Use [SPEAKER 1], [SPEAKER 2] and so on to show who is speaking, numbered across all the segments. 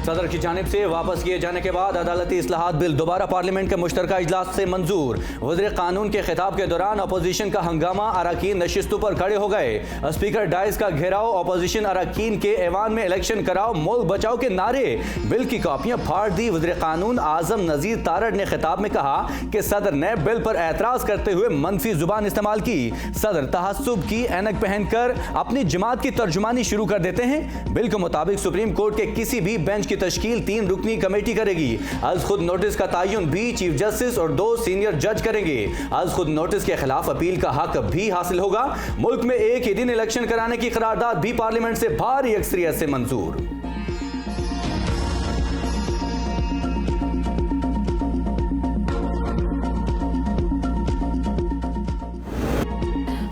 [SPEAKER 1] सदर की जानिब से वापस किए जाने के बाद अदालती इस्लाहात बिल दोबारा पार्लियामेंट के मुश्तरका इजलास से मंजूर। वज़ीर कानून के खिताब के दौरान अपोजिशन का हंगामा, अरकान नशिस्तों पर खड़े हो गए। स्पीकर डाइस का घेराव, अपोजिशन अरकान के ऐवान में इलेक्शन कराओ, मुल्क बचाओ के नारे, बिल की कॉपियां फाड़ दी। वज़ीर कानून आजम नज़ीर तारड़ ने खिताब में कहा कि सदर ने बिल पर एतराज करते हुए मनफी जुबान इस्तेमाल की। सदर तहस्सुब की ऐनक पहनकर अपनी जमात की तर्जुमानी शुरू कर देते हैं। बिल के मुताबिक सुप्रीम कोर्ट के किसी भी बेंच की तश्कील 3 रुकनी कमेटी करेगी। आज खुद नोटिस का तयन भी चीफ जस्टिस और 2 सीनियर जज करेंगे। आज खुद नोटिस के खिलाफ अपील का हक भी हासिल होगा। मुल्क में एक ही दिन इलेक्शन कराने की करारदाद भी पार्लियामेंट से भारी अक्सरियत से मंजूर।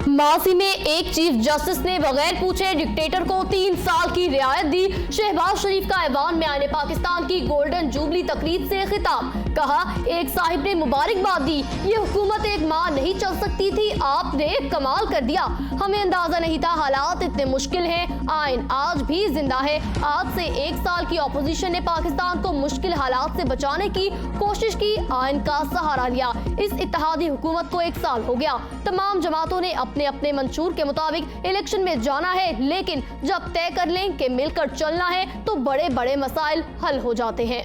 [SPEAKER 2] मासी में एक चीफ जस्टिस ने बगैर पूछे डिक्टेटर को 3 साल की रियायत दी। शहबाज शरीफ का ऐवान में आने पाकिस्तान की गोल्डन जुबली तकरीब से खिताब, कहा एक साहिब ने मुबारकबाद दी, ये हुकूमत एक माह नहीं चल सकती थी, आपने कमाल कर दिया, हमें अंदाजा नहीं था हालात इतने मुश्किल हैं, आइन आज भी जिंदा है। आज से 1 साल की अपोजिशन ने पाकिस्तान को मुश्किल हालात से बचाने की कोशिश की, आइन का सहारा लिया। इस इत्तेहादी हुकूमत को 1 साल हो गया। तमाम जमातों ने अपने मंशूर के मुताबिक इलेक्शन में जाना है, लेकिन जब तय कर लें कि मिलकर चलना है तो बड़े बड़े मसाइल हल हो जाते हैं।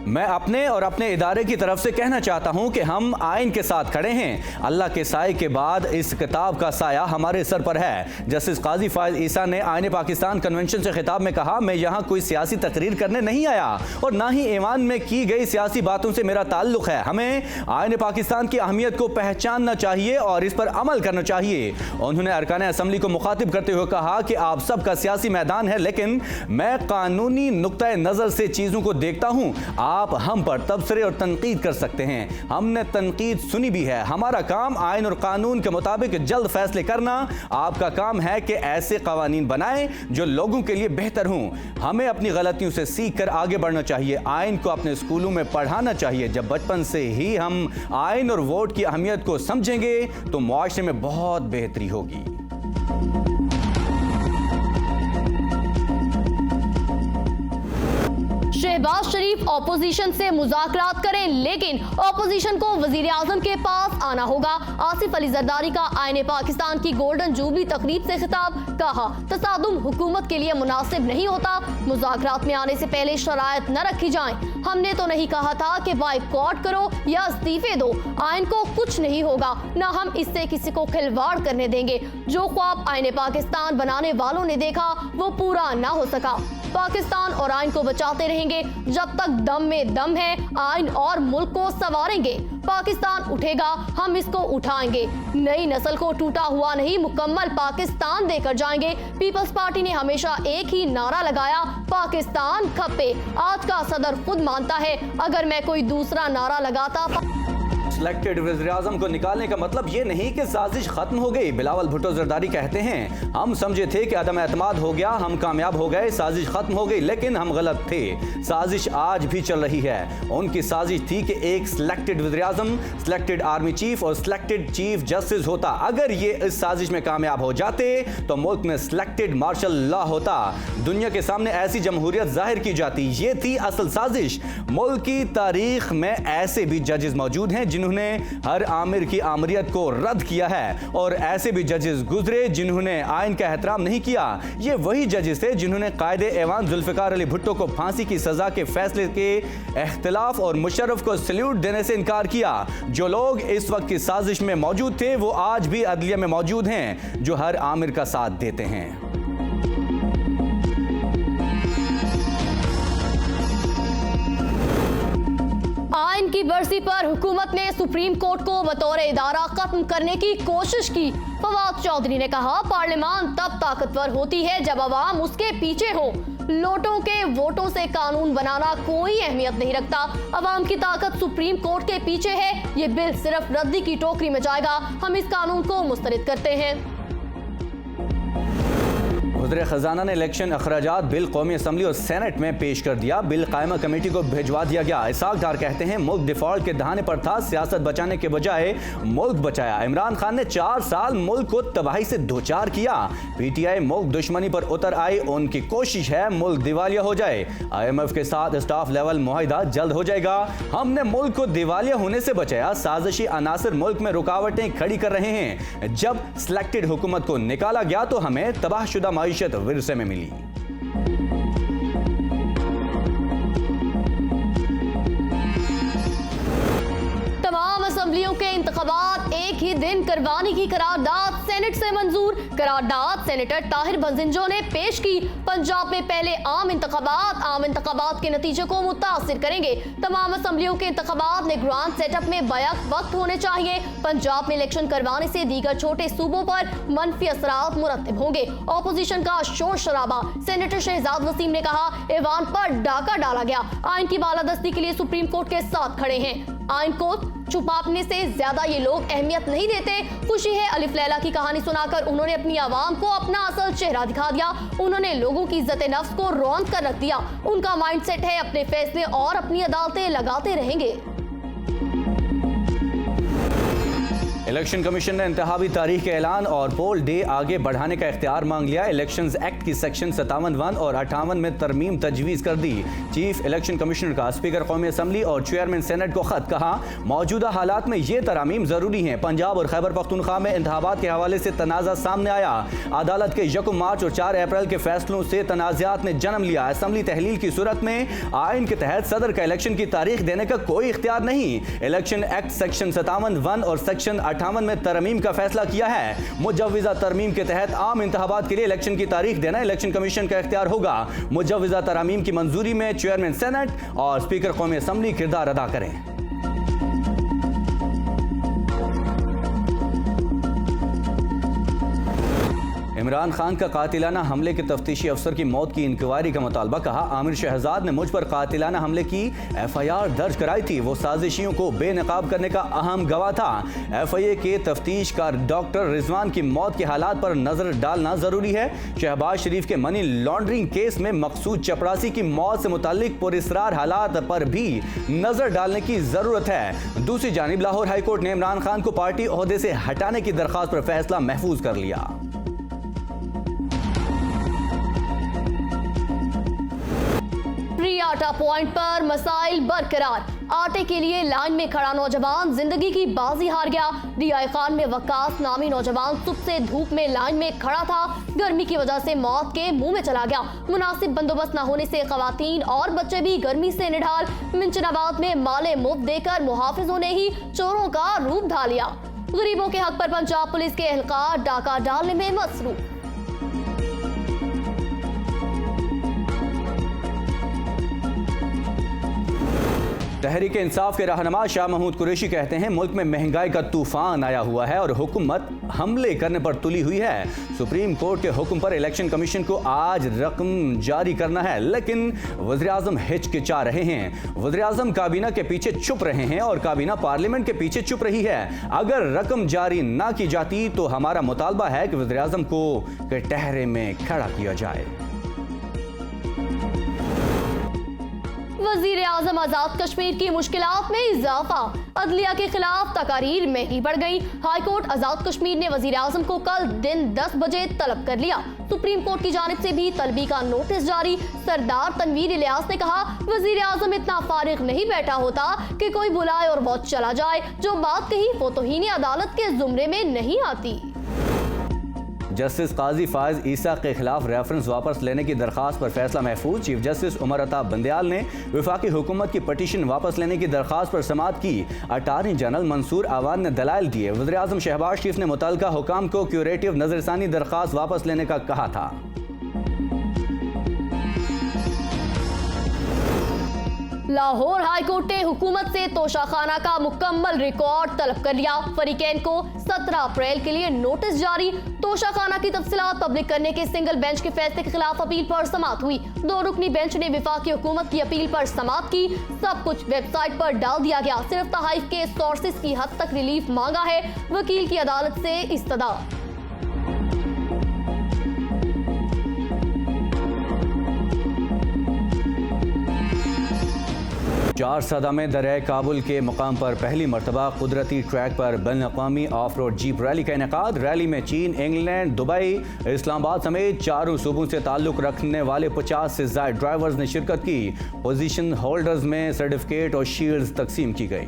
[SPEAKER 1] मैं अपने और अपने इदारे की तरफ से कहना चाहता हूं कि हम आइन के साथ खड़े हैं। अल्लाह के साए के बाद इस किताब का साया हमारे सर पर है। जस्टिस काजी फायज ईसा ने आइन पाकिस्तान कन्वेंशन से खिताब में कहा, मैं यहां कोई सियासी तकरीर करने नहीं आया और ना ही ऐवान में की गई सियासी बातों से मेरा ताल्लुक है। हमें आइन पाकिस्तान की अहमियत को पहचानना चाहिए और इस पर अमल करना चाहिए। उन्होंने अरकान असम्बली को मुखातिब करते हुए कहा कि आप सबका सियासी मैदान है, लेकिन मैं कानूनी नुक्ता नज़र से चीज़ों को देखता हूँ। आप हम पर तबसरे और तनकीद कर सकते हैं, हमने तनकीद सुनी भी है। हमारा काम आइन और कानून के मुताबिक जल्द फैसले करना। आपका काम है कि ऐसे कवानीन बनाएं जो लोगों के लिए बेहतर हों। हमें अपनी गलतियों से सीख कर आगे बढ़ना चाहिए। आइन को अपने स्कूलों में पढ़ाना चाहिए। जब बचपन से ही हम आइन और वोट की अहमियत को समझेंगे तो मुआशरे में बहुत बेहतरी होगी।
[SPEAKER 2] शहबाज शरीफ ऑपोजिशन से मुज़ाकरात करें, लेकिन ऑपोजिशन को वजीर आजम के पास आना होगा। आसिफ अली जरदारी का आईने पाकिस्तान की गोल्डन जुबली तकरीब से खिताब, कहा तसादुम हुकूमत के लिए मुनासिब नहीं होता, मुज़ाकरात में आने से पहले शराइत न रखी जाएं। हमने तो नहीं कहा था कि बाइकॉट करो या इस्तीफे दो, आइन को कुछ नहीं होगा, न हम इससे किसी को खिलवाड़ करने देंगे। जो ख्वाब आईने पाकिस्तान बनाने वालों ने देखा वो पूरा ना हो सका। पाकिस्तान और आइन को बचाते रहेंगे जब तक दम में दम है। आइन और मुल्क को संवारेंगे। पाकिस्तान उठेगा, हम इसको उठाएंगे। नई नस्ल को टूटा हुआ नहीं, मुकम्मल पाकिस्तान देकर जाएंगे। पीपल्स पार्टी ने हमेशा एक ही नारा लगाया, पाकिस्तान खप्पे। आज का सदर खुद मानता है, अगर मैं कोई दूसरा नारा लगाता।
[SPEAKER 1] सिलेक्टेड वज़ीर-ए-आज़म को निकालने का मतलब ये नहीं कि साजिश खत्म हो गई। बिलावल भुट्टो जरदारी कहते हैं, हम समझे थे कि अदम एतमाद हो गया, हम कामयाब हो गए, साजिश खत्म हो गई, लेकिन हम गलत थे। साजिश आज भी चल रही है। उनकी साजिश थी कि एक सिलेक्टेड वज़ीर-ए-आज़म, सिलेक्टेड आर्मी चीफ और सिलेक्टेड चीफ जस्टिस होता। अगर ये इस साजिश में कामयाब हो जाते तो मुल्क में सिलेक्टेड मार्शल लॉ होता, दुनिया के सामने ऐसी जमहूरियत जाहिर की जाती। ये थी असल साजिश। मुल्क की तारीख में ऐसे भी जजेस मौजूद हैं जिन्होंने हर आमिर की आमरियत को रद्द किया है, और ऐसे भी जजेस गुजरे जिन्होंने आइन का एहतराम नहीं किया। ये वही जजेस थे जिन्होंने कायदे ऐवान जुल्फ़िकार अली भुट्टो को फांसी की सजा के फैसले के इख्तिलाफ और मुशर्रफ को सैल्यूट देने से इनकार किया। जो लोग इस वक्त की साजिश में मौजूद थे वो आज भी अदलिया में मौजूद हैं, जो हर आमिर का साथ देते हैं।
[SPEAKER 2] आइन की बरसी पर हुकूमत ने सुप्रीम कोर्ट को बतौर इदारा खत्म करने की कोशिश की। फवाद चौधरी ने कहा, पार्लियामान तब ताकतवर होती है जब अवाम उसके पीछे हो। लोटों के वोटों से कानून बनाना कोई अहमियत नहीं रखता। अवाम की ताकत सुप्रीम कोर्ट के पीछे है। ये बिल सिर्फ रद्दी की टोकरी में जाएगा। हम इस कानून को मुस्तरद करते हैं।
[SPEAKER 1] वज़ीर ख़जाना ने इलेक्शन अखराजात बिल कौमी असम्बली और सेनेट में पेश कर दिया। बिल कायमा कमेटी को भिजवा दिया गया। इसाक डार कहते हैं मुल्क डिफॉल्ट के दहाने पर था, सियासत बचाने के बजाय मुल्क बचाया। इमरान खान ने 4 साल मुल्क को तबाही से दो चार किया। PTI मुल्क दुश्मनी पर उतर आई, उनकी कोशिश है मुल्क दिवालिया हो जाए। IMF के साथ स्टाफ लेवल मुआहिदा जल्द हो जाएगा। हमने मुल्क को दिवालिया होने से बचाया। साजिशी अनासर मुल्क में रुकावटें खड़ी कर रहे हैं। जब सिलेक्टेड हुकूमत को निकाला गया तो हमें तबाहशुदा माइशत विरसे में मिली।
[SPEAKER 2] तमाम असेंबलियों के इंतखाबात एक ही दिन करवाने की करारदाद सेनेट से मंजूर। करारदाद सेनेटर ताहिर बंजिंजो ने पेश की। पंजाब में पहले आम इंतखाबात के नतीजे को मुतासिर करेंगे। तमाम असेंबलियों के इंतखाबात निगरान सेटअप में बैक वक्त होने चाहिए। पंजाब में इलेक्शन करवाने से दीगर छोटे सूबों पर मनफी असरात मुरतब होंगे। ऑपोजिशन का शोर शराबा। सेनेटर शहजाद वसीम ने कहा ऐवान पर डाका डाला गया। आइन की बालादस्ती के लिए सुप्रीम कोर्ट के साथ खड़े हैं। आइन को छुपाने से ज्यादा ये लोग अहमियत नहीं देते। खुशी है अलिफ लैला की कहानी सुनाकर उन्होंने अपनी आवाम को अपना असल चेहरा दिखा दिया। उन्होंने लोगों की इज्जत नफ्स को रौंद कर रख दिया। उनका माइंडसेट है अपने फैसले और अपनी अदालतें लगाते रहेंगे।
[SPEAKER 1] इलेक्शन कमीशन ने इंतहाबी तारीख के ऐलान और पोल डे आगे बढ़ाने का इख्तियार मांग लिया। इलेक्शंस एक्ट की सेक्शन 57(1) और 58 में तरमीम तजवीज़ कर दी। चीफ इलेक्शन कमिश्नर का स्पीकर कौमी असम्बली और चेयरमैन सेनेट को खत। कहा मौजूदा हालात में ये तरामीम ज़रूरी हैं। पंजाब और खैबर पख्तूनख्वा में इंतखाबात के हवाले से तनाज़ा सामने आया। अदालत के 1 मार्च और 4 अप्रैल के फैसलों से तनाज़ात ने जन्म लिया। असम्बली तहलील की सूरत में आइन के तहत सदर का इलेक्शन की तारीख देने का कोई इख्तियार नहीं। इलेक्शन एक्ट सेक्शन 57(1) और सेक्शन 58 में तरमीम का फैसला किया है। मुजव्विजा तरमीम के तहत आम इंतखाबात के लिए इलेक्शन की तारीख देना इलेक्शन कमीशन का इख्तियार होगा। मुजव्विजा तरमीम की मंजूरी में चेयरमैन सेनेट और स्पीकर कौमी असम्बली किरदार अदा करें। इमरान खान का कातिलाना हमले के तफ्तीशी अफसर की मौत की इंक्वायरी का मुतालबा। कहा आमिर शहजाद ने मुझ पर कातिलाना हमले की FIR दर्ज कराई थी। वो साजिशियों को बेनकाब करने का अहम गवाह था। FIA के तफ्तीशकार डॉक्टर रिजवान की मौत के हालात पर नजर डालना जरूरी है। शहबाज शरीफ के मनी लॉन्ड्रिंग केस में मकसूद चपरासी की मौत से मुताल्लिक पुरस्रार हालात पर भी नजर डालने की जरूरत है। दूसरी जानिब लाहौर हाईकोर्ट ने इमरान खान को पार्टी ओहदे से हटाने की दरखास्त पर फैसला महफूज कर लिया।
[SPEAKER 2] प्री आटा पॉइंट पर मसाइल बरकरार। आटे के लिए लाइन में खड़ा नौजवान जिंदगी की बाजी हार गया। रियाई खान में वक्कास नामी नौजवान सुबह से धूप में लाइन में खड़ा था। गर्मी की वजह से मौत के मुंह में चला गया। मुनासिब बंदोबस्त न होने से खवातीन और बच्चे भी गर्मी से निढाल। मिंचनाबाद में माले मुफ्त देकर मुहाफिजों ने ही चोरों का रूप ढाल लिया। गरीबों के हक पर पंजाब पुलिस के एहलकार डाका डालने में मसरूफ।
[SPEAKER 1] तहरीक इंसाफ के रहनुमा शाह महमूद कुरैशी कहते हैं मुल्क में महंगाई का तूफान आया हुआ है और हुकूमत हमले करने पर तुली हुई है। सुप्रीम कोर्ट के हुक्म पर इलेक्शन कमीशन को आज रकम जारी करना है, लेकिन वज़ीर आज़म हिचकिचा रहे हैं। वज़ीर आज़म काबीना के पीछे चुप रहे हैं और काबीना पार्लियामेंट के पीछे चुप रही है। अगर रकम जारी ना की जाती तो हमारा मुतालबा है कि वज़ीर आज़म को कटहरे में खड़ा किया जाए।
[SPEAKER 2] वज़ीर आज़म आज़ाद कश्मीर की मुश्किलात में इजाफा। अदलिया के खिलाफ तकारीर महंगी बढ़ गई। हाई कोर्ट आज़ाद कश्मीर ने वज़ीर आज़म को कल दिन 10 बजे तलब कर लिया। सुप्रीम कोर्ट की जानिब से भी तलबी का नोटिस जारी। सरदार तनवीर इलियास ने कहा वज़ीर आज़म इतना फारिग नहीं बैठा होता कि कोई बुलाए और वो चला जाए। जो बात कही वो तौहीन अदालत के जुमरे में नहीं आती।
[SPEAKER 1] जस्टिस काजी फायज ईसा के खिलाफ रेफरेंस वापस लेने की दरखास्त पर फैसला महफूज। चीफ जस्टिस उमर अताब बंदयाल ने वफाकी हुकूमत की पटिशन वापस लेने की दरखास्त पर समाअत की। अटारनी जनरल मंसूर आवान ने दलाइल दिए। वज़ीर आज़म शहबाज शरीफ ने मुतल्लिका हुकाम को क्यूरेटिव नजरसानी दरखास्त वापस लेने का कहा था।
[SPEAKER 2] लाहौर हाईकोर्ट ने हुकूमत से तोशाखाना का मुकम्मल रिकॉर्ड तलब कर लिया। फरीकैन को 17 अप्रैल के लिए नोटिस जारी। तोशाखाना की तफसीलात पब्लिक करने के सिंगल बेंच के फैसले के खिलाफ अपील पर समाअत हुई। 2 रुकनी बेंच ने वफाकी हुकूमत की अपील पर समाअत की। सब कुछ वेबसाइट पर डाल दिया गया। सिर्फ तहाइफ के सोर्सेज की हद तक रिलीफ मांगा है। वकील की अदालत से इस्तदा।
[SPEAKER 1] चार सदा में दरिया काबुल के मुकाम पर पहली मरतबा कुदरती ट्रैक पर बैन-अक़वामी ऑफ रोड जीप रैली का इनेकाद। रैली में चीन, इंग्लैंड, दुबई, इस्लामाबाद समेत चारों सूबों से ताल्लुक रखने वाले 50 से ज़ायद ड्राइवर्स ने शिरकत की। पोजीशन होल्डर्स में सर्टिफिकेट और शील्ड्स तकसीम की गई।